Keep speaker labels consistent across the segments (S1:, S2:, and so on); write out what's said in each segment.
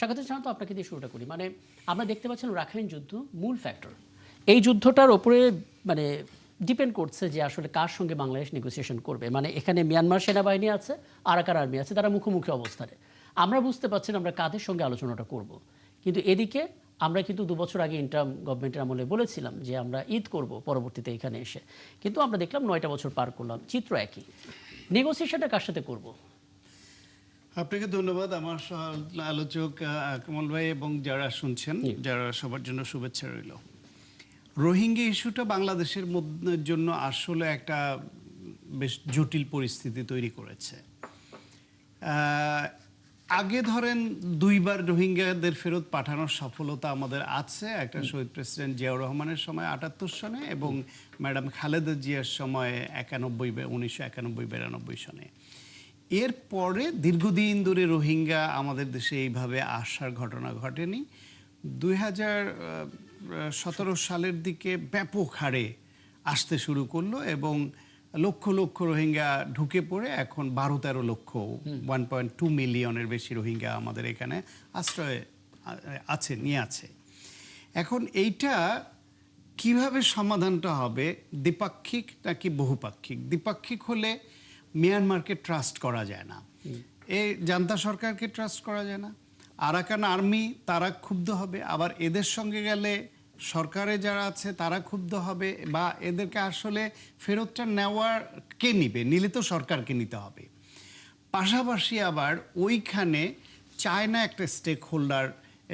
S1: স্বাগত জানাতো আপনাকে দিয়ে শুরুটা করি। মানে আমরা দেখতে পাচ্ছিলাম রাখাইন যুদ্ধ মূল ফ্যাক্টর। এই যুদ্ধটার ওপরে মানে ডিপেন্ড করছে যে আসলে কার সঙ্গে বাংলাদেশ নেগোসিয়েশন করবে। মানে এখানে মিয়ানমার সেনাবাহিনী আছে, আরাকান আর্মি আছে, তারা মুখোমুখি অবস্থানে। আমরা বুঝতে পারছি না আমরা কাদের সঙ্গে আলোচনাটা করব। কিন্তু এদিকে আমরা কিন্তু 2 বছর আগে ইন্টার্ম গভর্নমেন্টের আমলে বলেছিলাম যে আমরা ঈদ করব পরবর্তীতে এখানে এসে। কিন্তু আমরা দেখলাম 9টা বছর পার করলাম, চিত্র একই। নেগোসিয়েশনটা কার সাথে করব?
S2: আপনাকে ধন্যবাদ। আমার আলোচক কমল ভাই এবং যারা শুনছেন, যারা সবার জন্য শুভেচ্ছা রইল। রোহিঙ্গা ইস্যুটা বাংলাদেশের জন্য আসলে একটা বেশ জটিল পরিস্থিতি তৈরি করেছে। আগে ধরেন 2বার রোহিঙ্গাদের ফেরত পাঠানোর সফলতা আমাদের আছে। একটা শহীদ প্রেসিডেন্ট জিয়াউর রহমানের সময় 78 সনে এবং ম্যাডাম খালেদা জিয়ার সময় 1991-92 সনে। এরপরে দীর্ঘদিন ধরে রোহিঙ্গা আমাদের দেশে এইভাবে আসার ঘটনা ঘটেনি। 2017 সালের দিকে ব্যাপক হারে আসতে শুরু করলো এবং লক্ষ লক্ষ রোহিঙ্গা ঢুকে পড়ে এখন 12-13 লক্ষ 1.2 মিলিয়নের বেশি রোহিঙ্গা আমাদের এখানে আশ্রয় নিয়ে আছে। এখন এইটা কিভাবে সমাধানটা হবে, দ্বিপাক্ষিক নাকি বহুপাক্ষিক? দ্বিপাক্ষিক হলে মিয়ানমারকে ট্রাস্ট করা যায় না, এই জান্তা সরকারকে ট্রাস্ট করা যায় না। আরাকান আর্মি তারা ক্ষুব্ধ হবে, আবার এদের সঙ্গে গেলে সরকারে যারা আছে তারা ক্ষুব্ধ হবে, বা এদেরকে আসলে ফেরতটা নেওয়ার কে নিবে? নিলে তো সরকারকে নিতে হবে। পাশাপাশি আবার ওইখানে চায়না একটা স্টেক হোল্ডার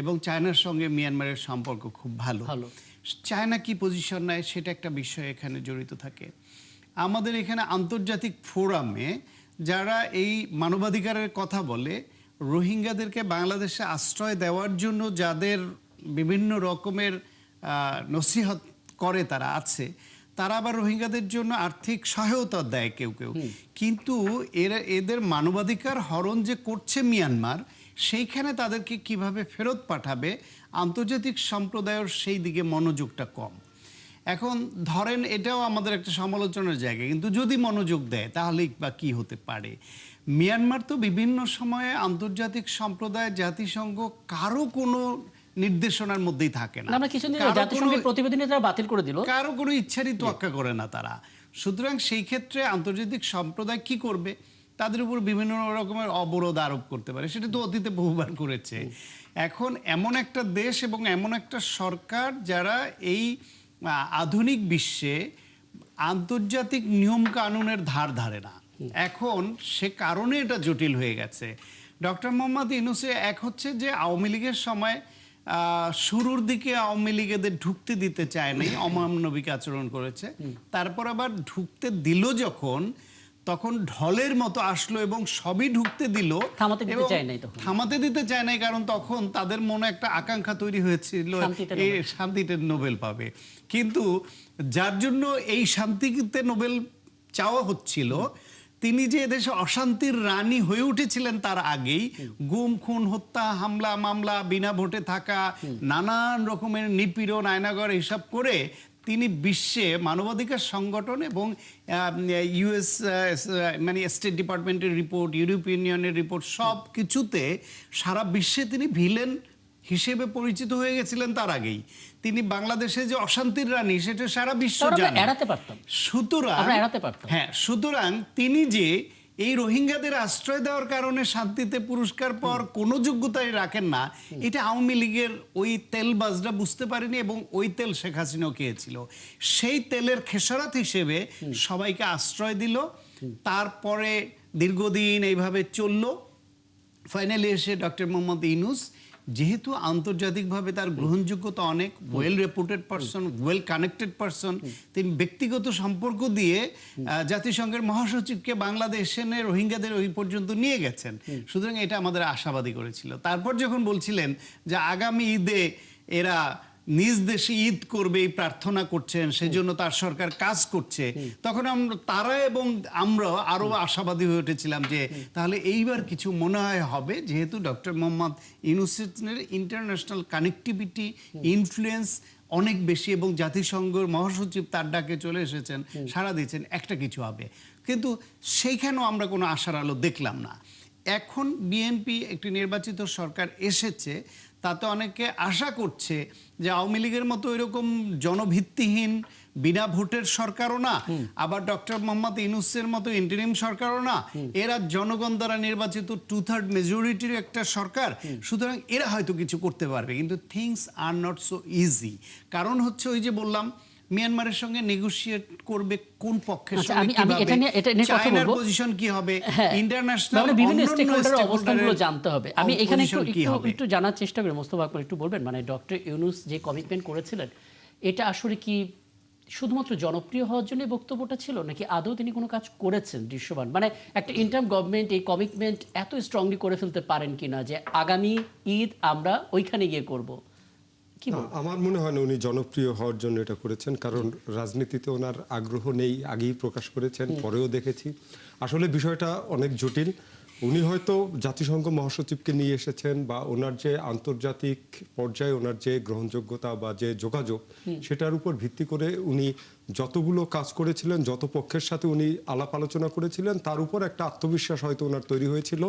S2: এবং চায়নার সঙ্গে মিয়ানমারের সম্পর্ক খুব ভালো। চায়না কি পজিশন নেয় সেটা একটা বিষয় এখানে জড়িত থাকে। আমাদের এখানে আন্তর্জাতিক ফোরামে যারা এই মানবাধিকারের কথা বলে, রোহিঙ্গাদেরকে বাংলাদেশে আশ্রয় দেওয়ার জন্য যাদের বিভিন্ন রকমের নসিহত করে তারা আছে, তারা আবার রোহিঙ্গাদের জন্য আর্থিক সহায়তা দেয় কেউ কেউ। কিন্তু এদের মানবাধিকার হরণ যে করছে মিয়ানমার, সেইখানে তাদেরকে কিভাবে ফেরত পাঠাবে আন্তর্জাতিক সম্প্রদায়ের সেই দিকে মনোযোগটা কম। এখন ধরেন এটাও আমাদের একটা সমালোচনার জায়গা, কিন্তু যদি মনোযোগ দেয় তাহলে বা কি হতে পারে? মিয়ানমার তো বিভিন্ন সময়ে আন্তর্জাতিক সম্প্রদায়, জাতিসংঘ কারো কোনো নির্দেশনার মধ্যেই থাকে না। কারো কোনো ইচ্ছারই তোয়াক্কা করে না তারা। সুতরাং সেই ক্ষেত্রে আন্তর্জাতিক সম্প্রদায় কি করবে? তাদের উপর বিভিন্ন রকমের অবরোধ আরোপ করতে পারে, সেটা তো অতীতে বহুবার করেছে। এখন এমন একটা দেশ এবং এমন একটা সরকার যারা এই আধুনিক বিশ্বে আন্তর্জাতিক নিয়ম কানুনের ধার ধারে না, এখন সে কারণে এটা জটিল হয়ে গেছে। ডক্টর মোহাম্মদ ইউনূসে এক হচ্ছে যে আওয়ামী লীগের সময় শুরুর দিকে আওয়ামী লীগেদের ঢুকতে দিতে চায় নাই, অমানবিক আচরণ করেছে। তারপর আবার ঢুকতে দিল যখন, তখন ঢলের মতো আসলো এবং সবই ঢুকতে দিল, থামাতে দিতে চায় নাই, কারণ তখন তাদের মনে একটা আকাঙ্ক্ষা তৈরি হয়েছিল এই শান্তিতে নোবেল পাবে। কিন্তু যার জন্য এই শান্তিতে নোবেল চাওয়া হচ্ছিল, তিনি যে দেশে অশান্তির রানী হয়ে উঠেছিলেন তার আগেই গুম খুন হত্যা হামলা মামলা, বিনা ভোটে থাকা, নানান রকমের নিপীড়ন আয়নাগর হিসাব করে তিনি বিশ্বে মানবাধিকার সংগঠন এবং ইউএস মানে স্টেট ডিপার্টমেন্টের রিপোর্ট, ইউরোপিয়ান ইউনিয়নের রিপোর্ট, সব কিছুতে সারা বিশ্বে তিনি ভিলেন হিসেবে পরিচিত হয়ে গেছিলেন তার আগেই। তিনি বাংলাদেশে যে অশান্তির রানী সেটা সারা বিশ্ব জানে। সুতরাং তিনি যে এই রোহিঙ্গাদের আশ্রয় দেওয়ার কারণে শান্তিতে পুরস্কার পাওয়ার কোনো যোগ্যতাই রাখেন না, এটা আওয়ামী লীগের ওই তেলবাজরা বুঝতে পারেনি এবং ওই তেল শেখ হাসিনাও খেয়েছিল। সেই তেলের খেসারত হিসেবে সবাইকে আশ্রয় দিল, তারপরে দীর্ঘদিন এইভাবে চলল। ফাইনালি এসে ডক্টর মোহাম্মদ ইউনূস যেহেতু আন্তর্জাতিকভাবে তার গ্রহণযোগ্যতা অনেক, well রেপুটেড person, well connected person, তিনি ব্যক্তিগত সম্পর্ক দিয়ে জাতিসংঘের মহাসচিবকে বাংলাদেশে রোহিঙ্গাদের ওই পর্যন্ত নিয়ে গেছেন। সুতরাং এটা আমাদের আশাবাদী করেছিল। তারপর যখন বলছিলেন যে আগামী ঈদে এরা নিজ দেশে ঈদ করবে এই প্রার্থনা করছেন, সেজন্য তার সরকার কাজ করছে, তখন তারা এবং আমরা আরো আশাবাদী হয়ে উঠেছিলাম যে তাহলে এইবার কিছু মনে হয় হবে, যেহেতু ডক্টর মোহাম্মদ ইউনূসের ইন্টারন্যাশনাল কানেক্টিভিটি, ইনফ্লুয়েন্স অনেক বেশি এবং জাতিসংঘের মহাসচিব তার ডাকে চলে এসেছেন, সাড়া দিয়েছেন, একটা কিছু হবে। কিন্তু সেইখানেও আমরা কোনো আশার আলো দেখলাম না। এখন বিএনপি একটি নির্বাচিত সরকার এসেছে, তাতে অনেকে আশা করছে যে আওয়ামী লীগের মতো এরকম জনভিত্তিহীন বিনা ভোটের সরকারও না, আবার ডক্টর মোহাম্মদ ইউনূসের মতো ইন্টারিম সরকারও না, এরা জনগণ দ্বারা নির্বাচিত 2/3 মেজরিটির একটা সরকার, সুতরাং এরা হয়তো কিছু করতে পারবে। কিন্তু things are not so easy. কারণ হচ্ছে ওই যে বললাম, মিয়ানমারের সঙ্গে নেগোশিয়েট করবে কোন পক্ষের
S1: আচ্ছা,
S2: সঙ্গে,
S1: আমি এটা নিয়ে কথা
S2: চায়নার
S1: বলবো।
S2: পজিশন কি হবে,
S1: হ্যাঁ,
S2: ইন্টারন্যাশনাল
S1: মানে বিভিন্ন স্টেকহোল্ডারের অবস্থানগুলো জানতে হবে। আমি এখানে একটু জানার চেষ্টা করি, মোস্তফা আকবর একটু বলবেন, মানে ডক্টর ইউনূস যে কমিটমেন্ট করেছিলেন, এটা আসলে কি শুধুমাত্র জনপ্রিয় হওয়ার জন্য বক্তব্যটা ছিল, নাকি আদৌ তিনি কোনো কাজ করেছেন দৃশ্যমান? মানে একটা ইন্টার্ম গভর্নমেন্ট এই কমিটমেন্ট এত স্ট্রংলি করে ফেলতে পারেন কিনা যে আগামী ঈদ আমরা ওইখানে গিয়ে করব? কি বলবো?
S3: আমার মনে হয় না উনি জনপ্রিয় হওয়ার জন্য এটা করেছেন, কারণ রাজনীতিতে ওনার আগ্রহ নেই, আগেই প্রকাশ করেছেন, পরেও দেখেছি। আসলে বিষয়টা অনেক জটিল। উনি হয়তো জাতিসংঘ মহাসচিবকে নিয়ে এসেছেন, বা ওনার যে আন্তর্জাতিক পর্যায়ে ওনার যে গ্রহণযোগ্যতা বা যে যোগাযোগ, সেটার উপর ভিত্তি করে উনি যতগুলো কাজ করেছিলেন, যত পক্ষের সাথে উনি আলাপ আলোচনা করেছিলেন, তার উপর একটা আত্মবিশ্বাস হয়তো ওনার তৈরি হয়েছিল।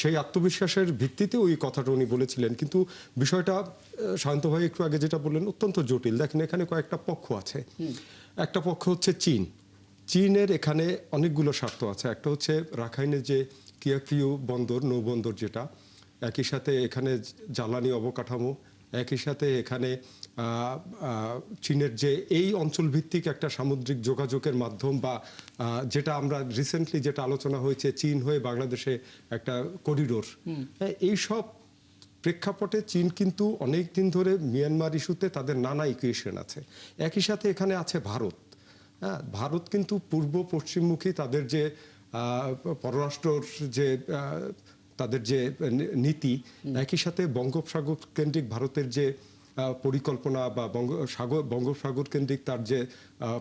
S3: সেই আত্মবিশ্বাসের ভিত্তিতে ওই কথাটা উনি বলেছিলেন। কিন্তু বিষয়টা শান্ত ভাই একটু আগে যেটা বললেন অত্যন্ত জটিল। দেখেন, এখানে কয়েকটা পক্ষ আছে। একটা পক্ষ হচ্ছে চীন। চীনের এখানে অনেকগুলো স্বার্থ আছে। একটা হচ্ছে রাখাইনের যে কিয়াকিউ বন্দর, নৌবন্দর যেটা, একই সাথে এখানে জ্বালানি অবকাঠামো, একই সাথে এখানে চীনের যে এই অঞ্চল ভিত্তিক একটা সামুদ্রিক যোগাযোগের মাধ্যম, বা যেটা আমরা রিসেন্টলি যেটা আলোচনা হয়েছে, চীন হয়ে বাংলাদেশে একটা করিডোর, এই সব প্রেক্ষাপটে চীন কিন্তু অনেক দিন ধরে মিয়ানমার ইস্যুতে তাদের নানা ইকুয়েশন আছে। একই সাথে এখানে আছে ভারত। হ্যাঁ, ভারত কিন্তু পূর্ব পশ্চিমমুখী, তাদের যে পররাষ্ট্রর যে তাদের যে নীতি, একই সাথে বঙ্গোপসাগর কেন্দ্রিক ভারতের যে পরিকল্পনা, বা বঙ্গোপসাগর কেন্দ্রিক তার যে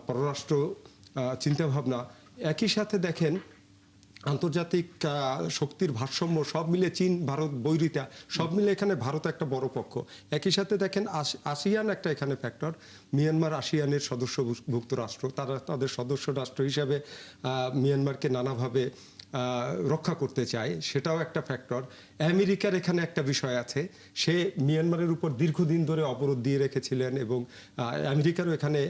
S3: পররাষ্ট্র চিন্তাভাবনা, একই সাথে দেখেন আন্তর্জাতিক শক্তির ভারসাম্য, সব মিলে চীন ভারত বৈরিতা, সব মিলে এখানে ভারত একটা বড় পক্ষ। একই সাথে দেখেন আসিয়ান একটা এখানে ফ্যাক্টর। মিয়ানমার আসিয়ানের সদস্যভুক্ত রাষ্ট্র, তারা তাদের সদস্য রাষ্ট্র হিসাবে মিয়ানমারকে নানাভাবে রক্ষা করতে চায়, সেটাও একটা ফ্যাক্টর। আমেরিকার এখানে একটা বিষয় আছে, সে মিয়ানমারের উপর দীর্ঘদিন ধরে অবরোধ দিয়ে রেখেছিলেন, এবং আমেরিকারও এখানে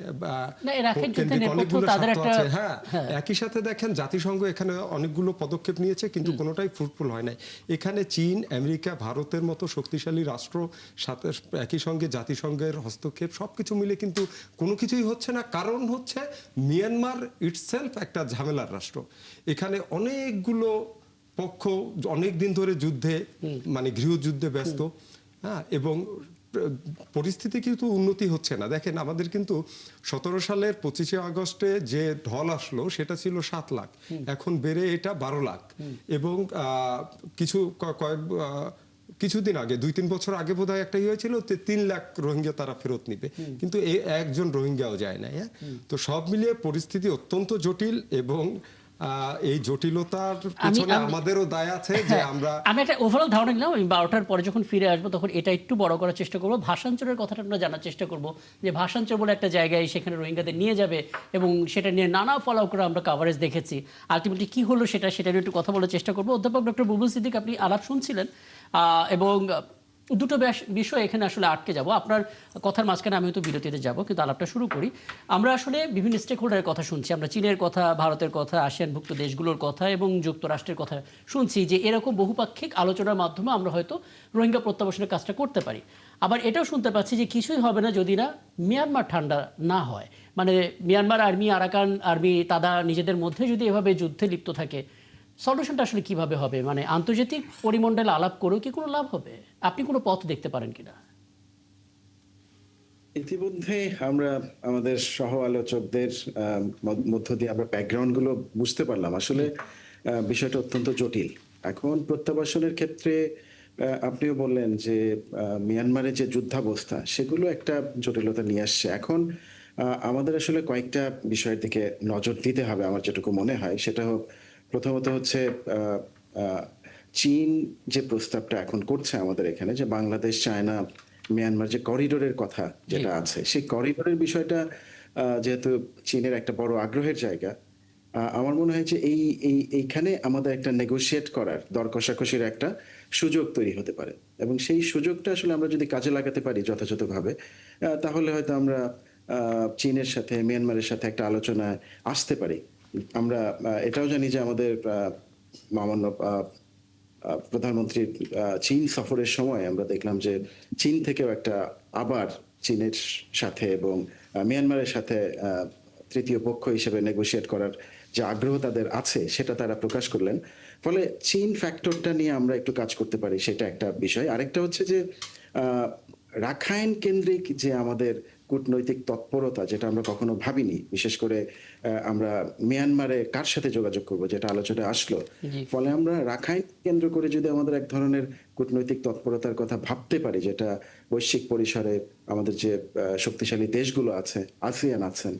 S3: অনেকগুলো স্বার্থ আছে। হ্যাঁ, একই সাথে দেখেন জাতিসংঘ এখানে অনেকগুলো পদক্ষেপ নিয়েছে, কিন্তু কোনোটাই ফ্রুটফুল হয় নাই। এখানে চীন, আমেরিকা, ভারতের মতো শক্তিশালী রাষ্ট্র, সাথে একই সঙ্গে জাতিসংঘের হস্তক্ষেপ, সবকিছু মিলে কিন্তু কোনো কিছুই হচ্ছে না। কারণ হচ্ছে মিয়ানমার ইটসেলফ একটা ঝামেলার রাষ্ট্র। এখানে অনেকগুলো পক্ষ অনেক দিন ধরে যুদ্ধে, মানে গৃহযুদ্ধে ব্যস্ত। হ্যাঁ, এবং পরিস্থিতি কিন্তু উন্নতি হচ্ছে না। দেখেন, আমাদের কিন্তু 17 সালের 25শে আগস্টে যে ঢল আসলো সেটা ছিল 7 লাখ, এখন বেড়ে এটা 12 লাখ। এবং কিছুদিন আগে, 2-3 বছর আগে বোধহয় একটা হয়েছিল 3 লাখ রোহিঙ্গা তারা ফেরত নিবে, কিন্তু একজন রোহিঙ্গাও যায় না। তো সব মিলিয়ে পরিস্থিতি অত্যন্ত জটিল, এবং এই জটিলতার পেছনে আমাদেরও দায় আছে যে
S1: আমি একটা ওভারঅল ধারণা নিলাম। আমি 12টার পরে যখন ফিরে আসবো তখন এটা একটু বড় করার চেষ্টা করবো। ভাষাঞ্চলের কথাটা আমরা জানার চেষ্টা করবো, যে ভাষাঞ্চল বলে একটা জায়গায় সেখানে রোহিঙ্গাদের নিয়ে যাবে, এবং সেটা নিয়ে নানা ফলো করে আমরা কাভারেজ দেখেছি। আলটিমেটলি কি হলো সেটা নিয়ে একটু কথা বলার চেষ্টা করবো। অধ্যাপক ডক্টর বুলবুল সিদ্দিক, আপনি আলাপ শুনছিলেন, এবং দুটো বিষয় এখানে আসলে আটকে যাব। আপনার কথার মাঝখানে আমি হয়তো বিরতিতে যাব, কিন্তু আলাপটা শুরু করি। আমরা আসলে বিভিন্ন স্টেক হোল্ডারের কথা শুনছি, আমরা চীনের কথা, ভারতের কথা, আসিয়ানভুক্ত দেশগুলোর কথা, এবং যুক্তরাষ্ট্রের কথা শুনছি, যে এরকম বহুপাক্ষিক আলোচনার মাধ্যমে আমরা হয়তো রোহিঙ্গা প্রত্যাবাসনের কাজটা করতে পারি। আবার এটাও শুনতে পাচ্ছি যে কিছুই হবে না যদি না মিয়ানমার ঠান্ডা না হয়। মানে মিয়ানমার আর্মি, আরাকান আর্মি, তারা নিজেদের মধ্যে যদি এভাবে যুদ্ধে লিপ্ত থাকে, সলিউশনটা আসলে কিভাবে হবে? মানে আন্তর্জাতিক পরিমণ্ডলে আলাপ করেও কি কোনো লাভ হবে? আপনি কোনো পথ দেখতে পারেন কিনা?
S4: ইতিমধ্যে আমরা আমাদের সহ আলোচকদের মধ্য দিয়ে আমরা ব্যাকগ্রাউন্ড গুলো বুঝতে পারলাম। আসলে বিষয়টা অত্যন্ত জটিল। এখন প্রত্যাবাসনের ক্ষেত্রে আপনিও বললেন যে মিয়ানমারের যে যুদ্ধাবস্থা, সেগুলো একটা জটিলতা নিয়ে আসছে। এখন আমাদের আসলে কয়েকটা বিষয়ের দিকে নজর দিতে হবে আমার যেটুকু মনে হয়। সেটা প্রথমত হচ্ছে চীন যে প্রস্তাবটা এখন করছে আমাদের এখানে, যে বাংলাদেশ, চায়না, মিয়ানমার যে করিডোরের কথা যেটা আছে, সেই করিডোরের বিষয়টা যেহেতু চীনের একটা বড় আগ্রহের জায়গা, আমার মনে হয় যে এইখানে আমাদের একটা নেগোশিয়েট করার, দর কষাকষির একটা সুযোগ তৈরি হতে পারে, এবং সেই সুযোগটা আসলে আমরা যদি কাজে লাগাতে পারি যথাযথভাবে, তাহলে হয়তো আমরা চীনের সাথে, মিয়ানমারের সাথে একটা আলোচনায় আসতে পারি। আমরা এটাও জানি যে আমাদের মাননীয় প্রধানমন্ত্রীর চীন সফরের সময় আমরা দেখলাম যে চীন থেকেও একটা আবার চীনের সাথে এবং মিয়ানমারের সাথে তৃতীয় পক্ষ হিসেবে নেগোশিয়েট করার যে আগ্রহ তাদের আছে সেটা তারা প্রকাশ করলেন। ফলে চীন ফ্যাক্টরটা নিয়ে আমরা একটু কাজ করতে পারি, সেটা একটা বিষয়। আরেকটা হচ্ছে যে রাখাইন কেন্দ্রিক যে আমাদের কূটনৈতিক তৎপরতা, যেটা আমরা কখনো ভাবিনি, বিশেষ করে আমরা মিয়ানমারে কার সাথে যোগাযোগ করব, যেটা আলোচনায় আসলো। ফলে আমরা রাখাইন কেন্দ্র করে যদি আমাদের এক ধরনের কূটনৈতিক তৎপরতার কথা ভাবতে পারি, যেটা বৈশ্বিক পরিসরে আমাদের যে শক্তিশালী দেশগুলো আছে, আসিয়ান আছেন,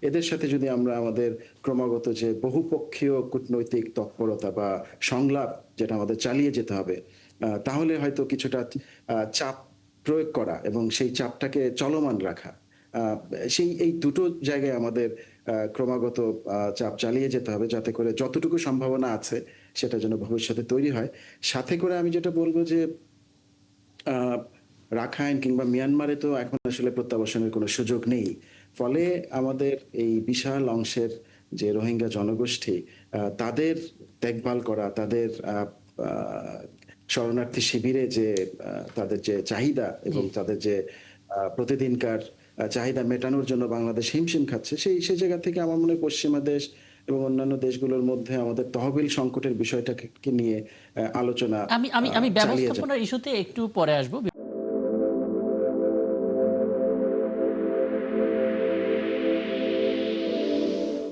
S4: এদের সাথে যদি আমরা আমাদের ক্রমাগত যে বহুপক্ষীয় কূটনৈতিক তৎপরতা বা সংলাপ যেটা আমাদের চালিয়ে যেতে হবে, তাহলে হয়তো কিছুটা চাপ প্রয়োগ করা এবং সেই চাপটাকে চলমান রাখা, এই দুটো জায়গায় আমাদের ক্রমাগত চাপ চালিয়ে যেতে হবে, যাতে করে যতটুকু সম্ভাবনা আছে সেটা যেন ভবিষ্যতে তৈরি হয়। সাথে করে আমি যেটা বলবো যে রাখাইন কিংবা মিয়ানমারে তো এখন আসলে প্রত্যাবাসনের কোনো সুযোগ নেই। ফলে আমাদের এই বিশাল অংশের যে রোহিঙ্গা জনগোষ্ঠী, তাদের দেখভাল করা, তাদের শরণার্থী শিবিরে যে তাদের যে চাহিদা এবং তাদের যে প্রতিদিনকার চাহিদা মেটানোর জন্য বাংলাদেশ হিমশিম খাচ্ছে, সেই জায়গা থেকে আমার মনে হয় পশ্চিমা দেশ এবং অন্যান্য দেশগুলোর মধ্যে আমাদের তহবিল সংকটের বিষয়টাকে নিয়ে আলোচনা
S1: আমি
S4: চালিয়ে যাবে।
S1: ব্যবস্থাপনার ইস্যুতে একটু পরে আসবো।